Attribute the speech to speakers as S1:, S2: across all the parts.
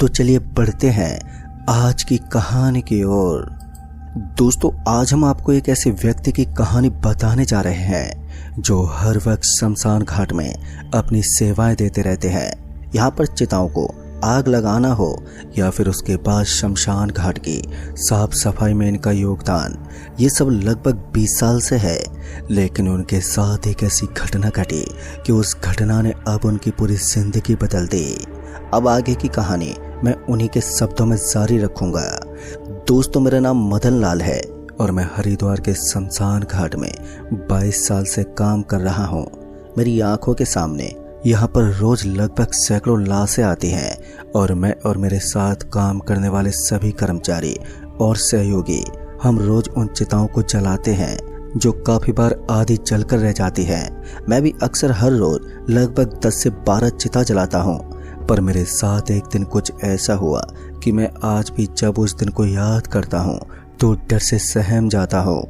S1: तो चलिए बढ़ते हैं आज की कहानी की ओर। दोस्तों, आज हम आपको एक ऐसे व्यक्ति की कहानी बताने जा रहे हैं जो हर वक्त शमशान घाट में अपनी सेवाएं देते रहते हैं। यहाँ पर चिताओं को आग लगाना हो या फिर उसके बाद शमशान घाट की साफ सफाई में इनका योगदान, ये सब लगभग 20 साल से है। लेकिन उनके साथ एक ऐसी घटना घटी कि उस घटना ने अब उनकी पूरी जिंदगी बदल दी। अब आगे की कहानी मैं उन्हीं के शब्दों में जारी रखूंगा। दोस्तों, मेरा नाम मदन लाल है और मैं हरिद्वार के शमशान घाट में 22 साल से काम कर रहा हूँ। मेरी आंखों के सामने यहाँ पर रोज लगभग सैकड़ों लाशें आती हैं और मैं और मेरे साथ काम करने वाले सभी कर्मचारी और सहयोगी हम रोज उन चिताओं को जलाते हैं जो काफी बार आधी जलकर रह जाती है। मैं भी अक्सर हर रोज लगभग 10 से 12 चिता जलाता हूँ, पर मेरे साथ एक दिन कुछ ऐसा हुआ कि मैं आज भी जब उस दिन को याद करता हूँ तो डर से सहम जाता हूँ।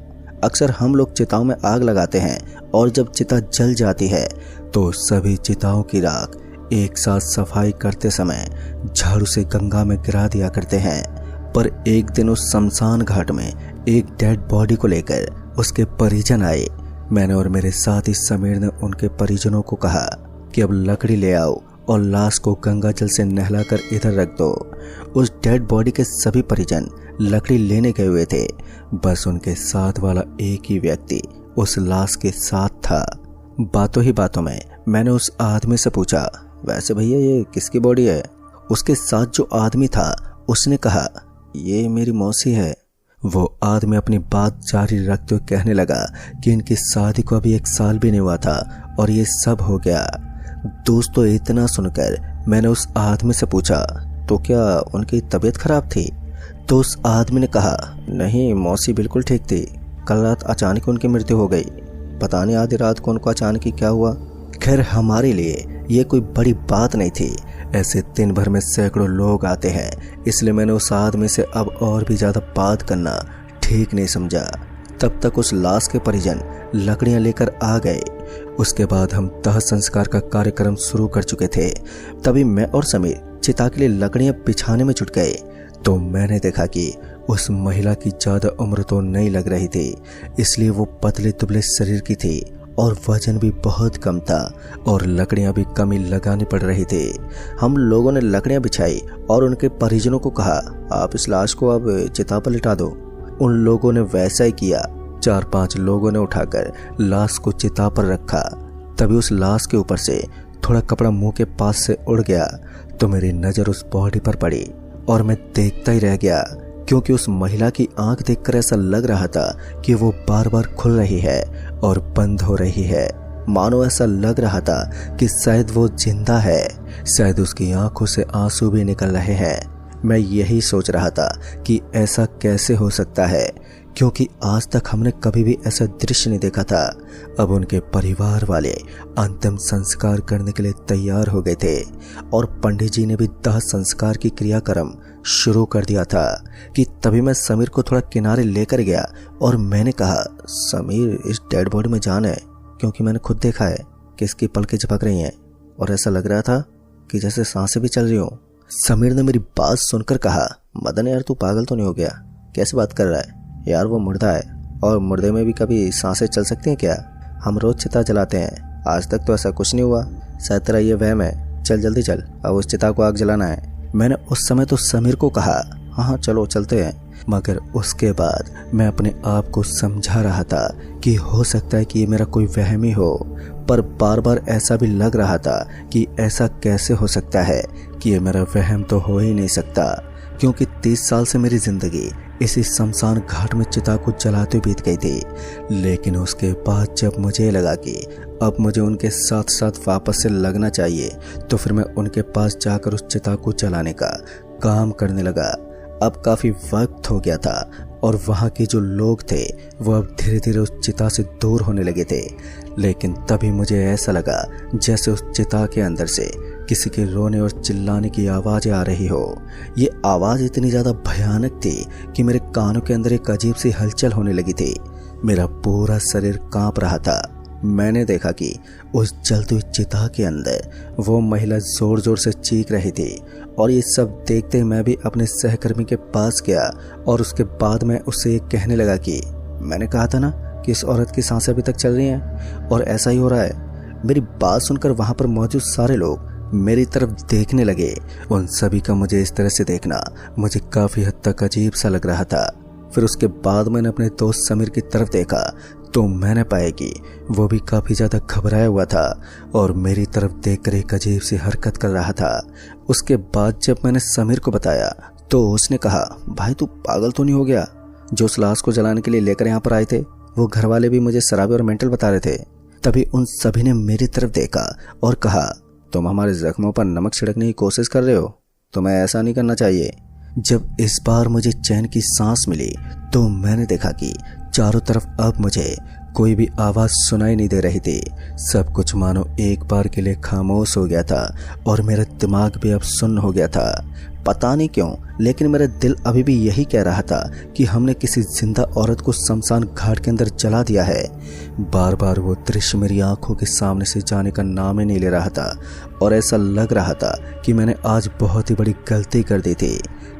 S1: अक्सर हम लोग चिताओं में आग लगाते हैं और जब चिता जल जाती है तो सभी चिताओं की राख एक साथ सफाई करते समय झाड़ू से गंगा में गिरा दिया करते हैं। पर एक दिन उस शमशान घाट में एक डेड बॉडी को लेकर उसके परिजन आए। मैंने और मेरे साथी समीर ने उनके परिजनों को कहा कि अब लकड़ी ले आओ और लाश को गंगा जल से नहलाकर इधर रख दो। उस डेड बॉडी के सभी परिजन लकड़ी लेने गए हुए थे, बस उनके साथ वाला एक ही व्यक्ति उस लाश के साथ था। बातों ही बातों में मैंने उस आदमी से पूछा, वैसे भैया ये किसकी बॉडी है? उसके साथ जो आदमी था उसने कहा, ये मेरी मौसी है। वो आदमी अपनी बात जारी रखते हुए कहने लगा कि इनकी शादी को अभी 1 साल भी नहीं हुआ था और ये सब हो गया। दोस्तों, इतना सुनकर मैंने उस आदमी से पूछा, तो क्या उनकी तबीयत खराब थी? तो उस आदमी ने कहा, नहीं, मौसी बिल्कुल ठीक थी। कल रात अचानक उनकी मृत्यु हो गई। पता नहीं आधी रात को उनको अचानक ही क्या हुआ। खैर, हमारे लिए ये कोई बड़ी बात नहीं थी। ऐसे दिन भर में सैकड़ों लोग आते हैं, इसलिए मैंने उस आदमी से अब और भी ज्यादा बात करना ठीक नहीं समझा। तब तक उस लाश के परिजन लकड़ियां लेकर आ गए। उसके बाद हम दाह संस्कार का कार्यक्रम शुरू कर चुके थे। तभी मैं और समीर चिता के लिए लकड़ियां बिछाने में जुट गए तो मैंने देखा कि उस महिला की ज्यादा उम्र तो नहीं लग रही थी, इसलिए वो पतले दुबले शरीर की थी और वजन भी बहुत कम था और लकड़ियां भी कम ही लगानी पड़ रही थी। हम लोगों ने लकड़ियां बिछाई और उनके परिजनों को कहा, आप इस लाश को अब चिता पर लिटा दो। उन लोगों ने वैसा ही किया। 4-5 लोगों ने उठाकर लाश को चिता पर रखा। तभी उस लाश के ऊपर से थोड़ा कपड़ा मुंह के पास से उड़ गया तो मेरी नजर उस बॉडी पर पड़ी और मैं देखता ही रह गया, क्योंकि उस महिला की आंख देखकर ऐसा लग रहा था कि वो बार बार खुल रही है और बंद हो रही है। मानो ऐसा लग रहा था कि शायद वो जिंदा है, शायद उसकी आंखों से आंसू भी निकल रहे हैं। मैं यही सोच रहा था कि ऐसा कैसे हो सकता है, क्योंकि आज तक हमने कभी भी ऐसा दृश्य नहीं देखा था। अब उनके परिवार वाले अंतिम संस्कार करने के लिए तैयार हो गए थे और पंडित जी ने भी दाह संस्कार की क्रियाक्रम शुरू कर दिया था कि तभी मैं समीर को थोड़ा किनारे लेकर गया और मैंने कहा, समीर, इस डेड बॉडी में जान है, क्योंकि मैंने खुद देखा है कि इसकी पलकें झपक रही हैं और ऐसा लग रहा था कि जैसे सांसें भी चल रही हो। समीर ने मेरी बात सुनकर कहा, मदन यार, तू पागल तो नहीं हो गया? कैसे बात कर रहा है यार? वो मुर्दा है और मुर्दे में भी कभी सांसें चल सकती हैं क्या? हम रोज चिता जलाते हैं, आज तक तो ऐसा कुछ नहीं हुआ। शायद तेरा ये वहम है। चल जल्दी चल, अब उस चिता को आग जलाना है। मैंने उस समय तो समीर को कहा, हाँ चलो चलते हैं। मगर उसके बाद मैं अपने आप को समझा रहा था कि हो सकता है कि ये मेरा कोई वहम ही हो, पर बार बार ऐसा भी लग रहा था कि ऐसा कैसे हो सकता है कि ये मेरा वहम तो हो ही नहीं सकता, क्योंकि 30 साल से मेरी जिंदगी इसी शमशान घाट में चिता को जलाते बीत गई थी। लेकिन उसके बाद जब मुझे लगा कि अब मुझे उनके साथ साथ वापस से लगना चाहिए, तो फिर मैं उनके पास जाकर उस चिता को जलाने का काम करने लगा। अब काफी वक्त हो गया था और वहाँ के जो लोग थे वो अब धीरे धीरे उस चिता से दूर होने लगे थे। लेकिन तभी मुझे ऐसा लगा जैसे उस चिता के अंदर से किसी के रोने और चिल्लाने की आवाज़ आ रही हो। ये आवाज़ इतनी ज़्यादा भयानक थी कि मेरे कानों के अंदर एक अजीब सी हलचल होने लगी थी। मेरा पूरा शरीर कांप रहा था। मैंने देखा कि उस जलती हुई चिता के अंदर वो महिला जोर जोर से चीख रही थी और ये सब देखते ही मैं भी अपने सहकर्मी के पास गया और उसके बाद मैं उससे ये कहने लगा कि मैंने कहा था ना कि इस औरत की सांसें अभी तक चल रही हैं और ऐसा ही हो रहा है। मेरी बात सुनकर वहाँ पर मौजूद सारे लोग मेरी तरफ देखने लगे। उन सभी का मुझे इस तरह से देखना मुझे काफ़ी हद तक अजीब सा लग रहा था। फिर उसके बाद मैंने अपने दोस्त समीर की तरफ देखा तो मैंने पाया कि वो भी काफ़ी ज़्यादा घबराया हुआ था और मेरी तरफ देखकर एक अजीब सी हरकत कर रहा था। उसके बाद जब मैंने समीर को बताया तो उसने कहा, भाई तू पागल तो नहीं हो गया? जो उस लाश को जलाने के लिए लेकर यहाँ पर आए थे वो घर वाले भी मुझे शराबी और मेंटल बता रहे थे। तभी उन सभी ने मेरी तरफ देखा और कहा, तुम हमारे जख्मों पर नमक छिड़कने की कोशिश कर रहे हो? तुम्हें ऐसा नहीं करना चाहिए। जब इस बार मुझे चैन की सांस मिली तो मैंने देखा कि चारों तरफ अब मुझे कोई भी आवाज़ सुनाई नहीं दे रही थी। सब कुछ मानो एक बार के लिए खामोश हो गया था और मेरा दिमाग भी अब सुन्न हो गया था। पता नहीं क्यों लेकिन मेरा दिल अभी भी यही कह रहा था कि हमने किसी जिंदा औरत को शमशान घाट के अंदर जला दिया है। बार बार वो दृश्य मेरी आंखों के सामने से जाने का नाम ही नहीं ले रहा था और ऐसा लग रहा था कि मैंने आज बहुत ही बड़ी गलती कर दी थी।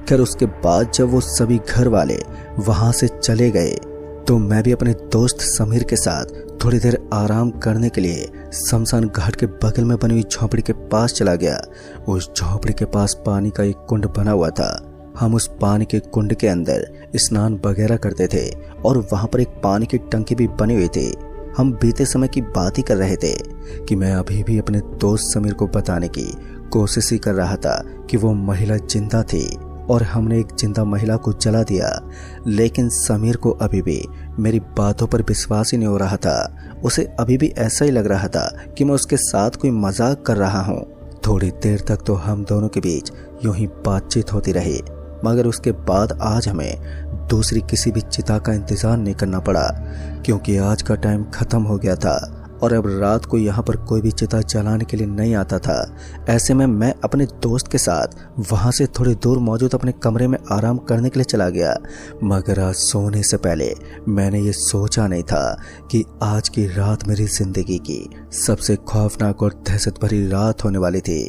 S1: खैर उसके बाद जब वो सभी घर वाले वहाँ से चले गए तो मैं भी अपने दोस्त समीर के साथ थोड़ी देर आराम करने के लिए शमशान घाट के बगल में बनी हुई झोपड़ी के पास चला गया। उस झोपड़ी के पास पानी का एक कुंड बना हुआ था। हम उस पानी के कुंड के अंदर स्नान वगैरह करते थे और वहाँ पर एक पानी की टंकी भी बनी हुई थी। हम बीते समय की बात ही कर रहे थे कि मैं अभी भी अपने दोस्त समीर को बताने की कोशिश ही कर रहा था कि वो महिला जिंदा थी और हमने एक जिंदा महिला को जला दिया। लेकिन समीर को अभी भी मेरी बातों पर विश्वास ही नहीं हो रहा था। उसे अभी भी ऐसा ही लग रहा था कि मैं उसके साथ कोई मजाक कर रहा हूँ। थोड़ी देर तक तो हम दोनों के बीच यूं ही बातचीत होती रही, मगर उसके बाद आज हमें दूसरी किसी भी चिता का इंतजार नहीं करना पड़ा क्योंकि आज का टाइम खत्म हो गया था और अब रात को यहाँ पर कोई भी चिता जलाने के लिए नहीं आता था। ऐसे में मैं अपने दोस्त के साथ वहाँ से थोड़ी दूर मौजूद अपने कमरे में आराम करने के लिए चला गया। मगर आज सोने से पहले मैंने ये सोचा नहीं था कि आज की रात मेरी जिंदगी की सबसे खौफनाक और दहशत भरी रात होने वाली थी।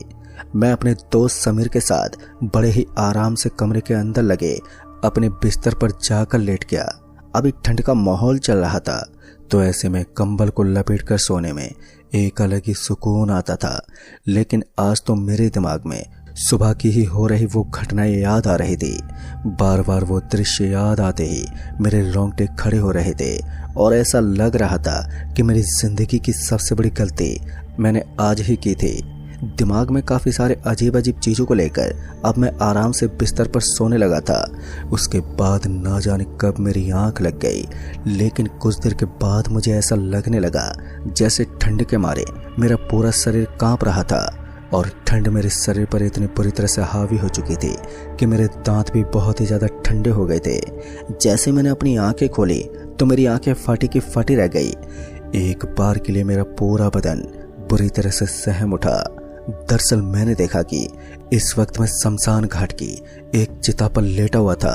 S1: मैं अपने दोस्त समीर के साथ बड़े ही आराम से कमरे के अंदर लगे अपने बिस्तर पर जाकर लेट गया। अभी ठंड का माहौल चल रहा था तो ऐसे में कंबल को लपेटकर सोने में एक अलग ही सुकून आता था। लेकिन आज तो मेरे दिमाग में सुबह की ही हो रही वो घटनाएं याद आ रही थी। बार बार वो दृश्य याद आते ही मेरे रोंगटे खड़े हो रहे थे और ऐसा लग रहा था कि मेरी जिंदगी की सबसे बड़ी गलती मैंने आज ही की थी। दिमाग में काफ़ी सारे अजीब अजीब चीज़ों को लेकर अब मैं आराम से बिस्तर पर सोने लगा था। उसके बाद ना जाने कब मेरी आंख लग गई, लेकिन कुछ देर के बाद मुझे ऐसा लगने लगा जैसे ठंड के मारे मेरा पूरा शरीर कांप रहा था और ठंड मेरे शरीर पर इतनी बुरी तरह से हावी हो चुकी थी कि मेरे दांत भी बहुत ही ज़्यादा ठंडे हो गए थे। जैसे मैंने अपनी आंखें खोली तो मेरी आंखें फटी की फटी रह गई। एक बार के लिए मेरा पूरा बदन बुरी तरह से सहम उठा। दरअसल मैंने देखा कि इस वक्त मैं शमशान घाट की एक चिता पर लेटा हुआ था।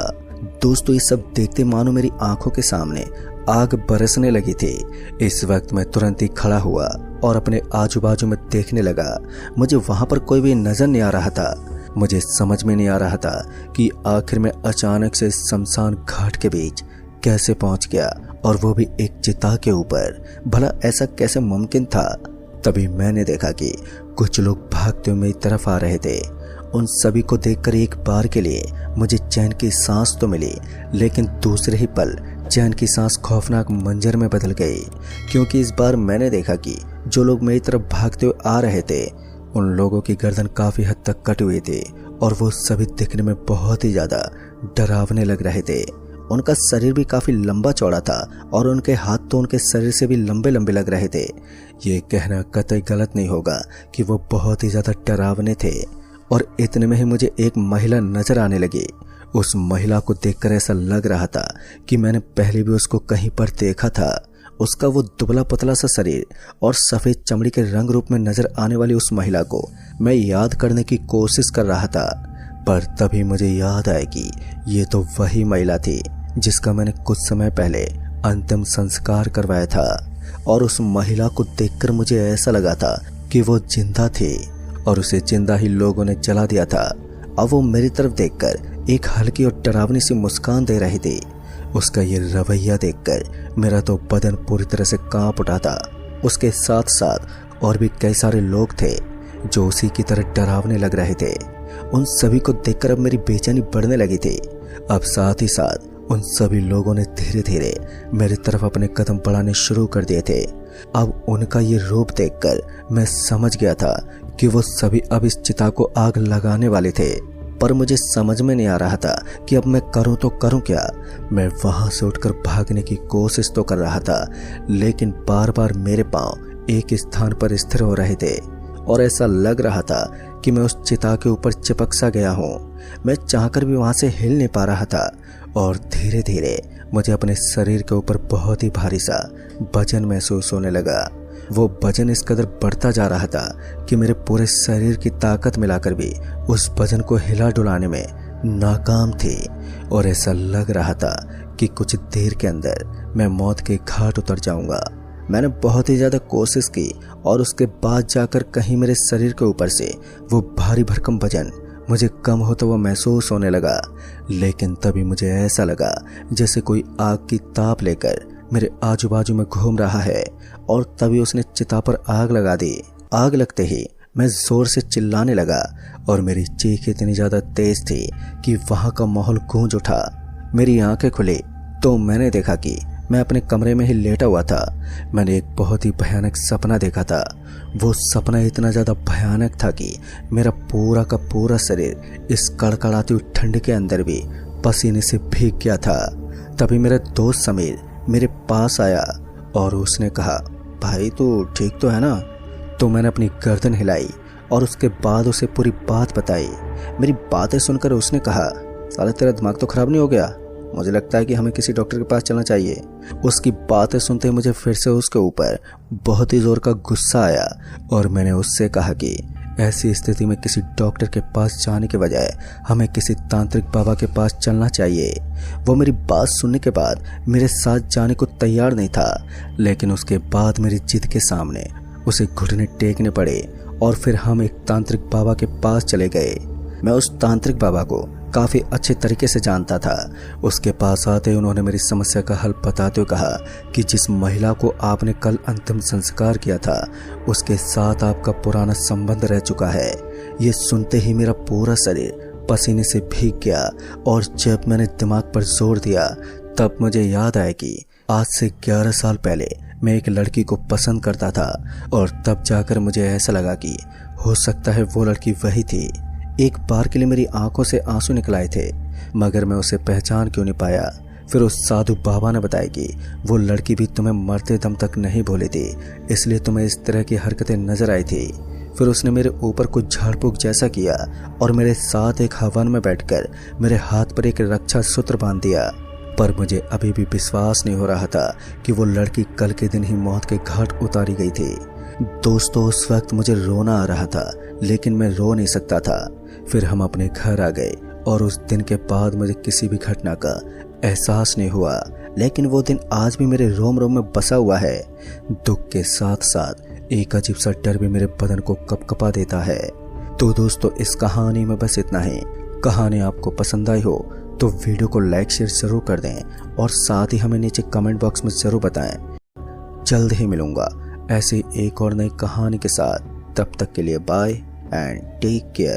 S1: दोस्तों ये सब देखते मानो मेरी आंखों के सामने आग बरसने लगी थी। इस वक्त मैं तुरंत ही खड़ा हुआ और अपने आजू बाजू में देखने लगा। मुझे वहां पर कोई भी नजर नहीं आ रहा था। मुझे समझ में नहीं आ रहा था कि आखिर मैं अचानक से शमशान घाट के बीच कैसे पहुंच गया और वो भी एक चिता के ऊपर। भला ऐसा कैसे मुमकिन था? तभी मैंने देखा कि कुछ लोग भागते हुए मेरी तरफ आ रहे थे। उन सभी को देखकर एक बार के लिए मुझे चैन की सांस तो मिली, लेकिन दूसरे ही पल चैन की सांस खौफनाक मंजर में बदल गई क्योंकि इस बार मैंने देखा कि जो लोग मेरी तरफ भागते हुए आ रहे थे उन लोगों की गर्दन काफ़ी हद तक कटी हुई थी और वो सभी दिखने में बहुत ही ज़्यादा डरावने लग रहे थे। उनका शरीर भी काफ़ी लंबा चौड़ा था और उनके हाथ तो उनके शरीर से भी लंबे लंबे लग रहे थे। ये कहना कतई गलत नहीं होगा कि वो बहुत ही ज़्यादा डरावने थे। और इतने में ही मुझे एक महिला नजर आने लगी। उस महिला को देखकर ऐसा लग रहा था कि मैंने पहले भी उसको कहीं पर देखा था। उसका वो दुबला पतला सा शरीर और सफ़ेद चमड़ी के रंग रूप में नजर आने वाली उस महिला को मैं याद करने की कोशिश कर रहा था, पर तभी मुझे याद आया कि ये तो वही महिला थी जिसका मैंने कुछ समय पहले अंतिम संस्कार करवाया था। और उस महिला को देखकर मुझे ऐसा लगा था कि वो जिंदा थी और उसे जिंदा ही लोगों ने जला दिया था। अब वो मेरी तरफ देखकर एक हल्की और डरावनी सी मुस्कान दे रही थी। उसका ये रवैया देखकर मेरा तो बदन पूरी तरह से कांप उठा था। उसके साथ साथ और भी कई सारे लोग थे जो उसी की तरह डरावने लग रहे थे। उन सभी को देखकर अब मेरी बेचैनी बढ़ने लगी थी। अब साथ ही साथ उन सभी लोगों ने धीरे धीरे मेरी तरफ अपने कदम बढ़ाने शुरू कर दिए थे। अब उनका ये रूप देखकर मैं समझ गया था कि वो सभी अब इस चिता को आग लगाने वाले थे। पर मुझे समझ में नहीं आ रहा था कि अब मैं करूं तो करूं क्या। मैं वहां से उठकर भागने की कोशिश तो कर रहा था, लेकिन बार बार मेरे पांव एक स्थान पर स्थिर हो रहे थे और ऐसा लग रहा था कि मैं उस चिता के ऊपर चिपक सा गया हूं। मैं चाहकर भी वहां से हिल नहीं पा रहा था और धीरे धीरे मुझे अपने शरीर के ऊपर बहुत ही भारी सा वजन महसूस होने लगा। वो वजन इस कदर बढ़ता जा रहा था कि मेरे पूरे शरीर की ताकत मिलाकर भी उस वजन को हिला डुलाने में नाकाम थी और ऐसा लग रहा था कि कुछ देर के अंदर मैं मौत के घाट उतर जाऊंगा। मैंने बहुत ही ज्यादा कोशिश की और उसके बाद जाकर कहीं मेरे शरीर के ऊपर से वो भारी भरकम वजन मुझे कम होता हुआ महसूस होने लगा। लेकिन तभी मुझे ऐसा लगा जैसे कोई आग की ताप लेकर मेरे आजू बाजू में घूम रहा है और तभी उसने चिता पर आग लगा दी। आग लगते ही मैं जोर से चिल्लाने लगा और मेरी चीख इतनी ज्यादा तेज थी कि वहां का माहौल गूंज उठा। मेरी आंखें खुली तो मैंने देखा कि मैं अपने कमरे में ही लेटा हुआ था। मैंने एक बहुत ही भयानक सपना देखा था। वो सपना इतना ज्यादा भयानक था कि मेरा पूरा का पूरा शरीर इस कड़कड़ाती हुई ठंड के अंदर भी पसीने से भीग गया था। तभी मेरा दोस्त समीर मेरे पास आया और उसने कहा, भाई तू ठीक तो है ना? तो मैंने अपनी गर्दन हिलाई और उसके बाद उसे पूरी बात बताई। मेरी बातें सुनकर उसने कहा, साला तेरा दिमाग तो खराब नहीं हो गया? मुझे लगता है कि हमें किसी डॉक्टर के पास चलना चाहिए। उसकी बातें सुनते मुझे फिर से उसके ऊपर बहुत ही जोर का गुस्सा आया और मैंने उससे कहा कि ऐसी स्थिति में किसी डॉक्टर के पास जाने के बजाय हमें किसी तांत्रिक बाबा के पास चलना चाहिए। वो मेरी बात सुनने के बाद मेरे साथ जाने को तैयार नहीं था, लेकिन उसके बाद मेरी जिद के सामने उसे घुटने टेकने पड़े और फिर हम एक तांत्रिक बाबा के पास चले गए। मैं उस तांत्रिक बाबा को काफ़ी अच्छे तरीके से जानता था। उसके पास आते ही उन्होंने मेरी समस्या का हल बताते हुए कहा कि जिस महिला को आपने कल अंतिम संस्कार किया था उसके साथ आपका पुराना संबंध रह चुका है। ये सुनते ही मेरा पूरा शरीर पसीने से भीग गया और जब मैंने दिमाग पर जोर दिया तब मुझे याद आया कि आज से 11 साल पहले मैं एक लड़की को पसंद करता था और तब जाकर मुझे ऐसा लगा कि हो सकता है वो लड़की वही थी। एक बार के लिए मेरी आंखों से आंसू निकल आए थे, मगर मैं उसे पहचान क्यों नहीं पाया। फिर उस साधु बाबा ने बताया कि वो लड़की भी तुम्हें मरते दम तक नहीं भूली थी, इसलिए तुम्हें इस तरह की हरकतें नजर आई थी। फिर उसने मेरे ऊपर कुछ झाड़ फूक जैसा किया और मेरे साथ एक हवन में बैठकर मेरे हाथ पर एक रक्षा सूत्र बांध दिया। पर मुझे अभी भी विश्वास नहीं हो रहा था कि वो लड़की कल के दिन ही मौत के घाट उतारी गई थी। दोस्तों, उस वक्त मुझे रोना आ रहा था, लेकिन मैं रो नहीं सकता था। फिर हम अपने घर आ गए और उस दिन के बाद मुझे किसी भी घटना का एहसास नहीं हुआ, लेकिन वो दिन आज भी मेरे रोम रोम में बसा हुआ है। दुख के साथ साथ एक अजीब सा डर भी मेरे बदन को कपकपा देता है। तो दोस्तों, इस कहानी में बस इतना ही। कहानी आपको पसंद आई हो तो वीडियो को लाइक शेयर जरूर कर दें और साथ ही हमें नीचे कमेंट बॉक्स में जरूर बताएं। जल्द ही मिलूंगा ऐसी एक और नई कहानी के साथ। तब तक के लिए बाय एंड टेक केयर।